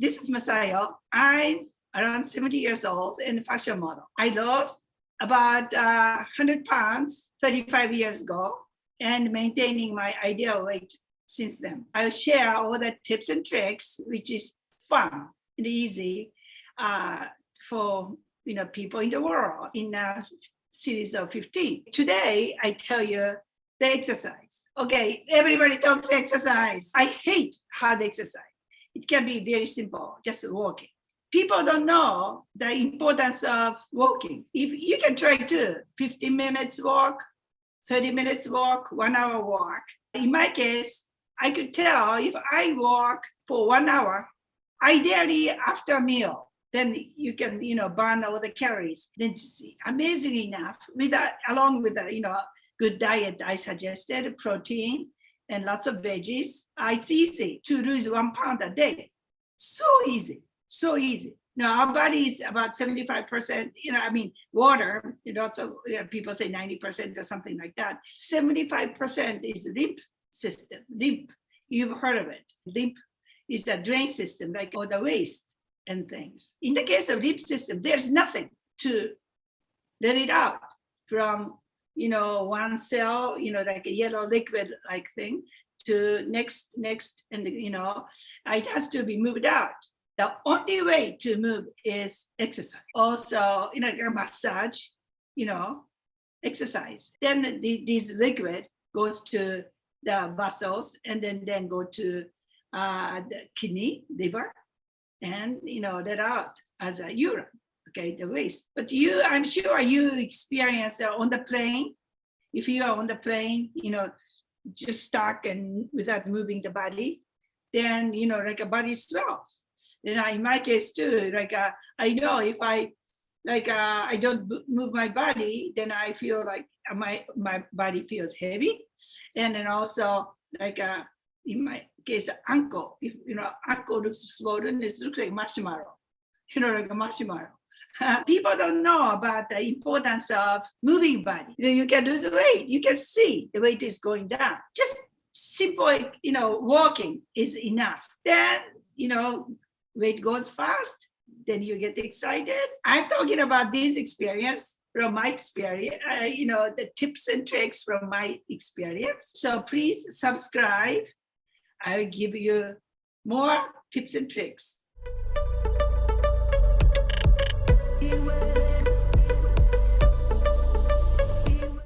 This is Masayo. I'm around 70 years old and a fashion model. I lost about 100 pounds 35 years ago and maintaining my ideal weight since then. I'll share all the tips and tricks, which is fun and easy for people in the world in a series of 15. Today, I tell you the exercise. Okay, everybody talks exercise. I hate hard exercise. It can be very simple, just walking. People don't know the importance of walking. If you can try to 15 minutes walk, 30 minutes walk, 1 hour walk. In my case, I could tell if I walk for 1 hour, ideally after a meal, then you can, burn all the calories. Then amazingly enough, along with a, good diet, I suggested protein and lots of veggies. It's easy to lose 1 pound a day. So easy. Now our body is about 75%, water. Lots of people say 90% or something like that. 75% is lymph system. Lymph, you've heard of it. Lymph is the drain system, like all the waste and things. In the case of lymph system, there's nothing to let it out from, one cell, like a yellow liquid like thing to next, and it has to be moved out. The only way to move is exercise. Also, a massage, exercise. Then this liquid goes to the vessels and then go to the kidney, liver, and let out as a urine. Okay, the waste. But I'm sure you experience on the plane. If you are on the plane, just stuck and without moving the body, then like a body swells. In my case too, I know if I I don't move my body, then I feel like my body feels heavy, and then also in my case, ankle. If ankle looks swollen, it looks like marshmallow. Like a marshmallow. People don't know about the importance of moving body. You can lose weight. You can see the weight is going down. Just simple, walking is enough. Then, weight goes fast. Then you get excited. I'm talking about this experience from my experience, the tips and tricks from my experience. So please subscribe. I'll give you more tips and tricks.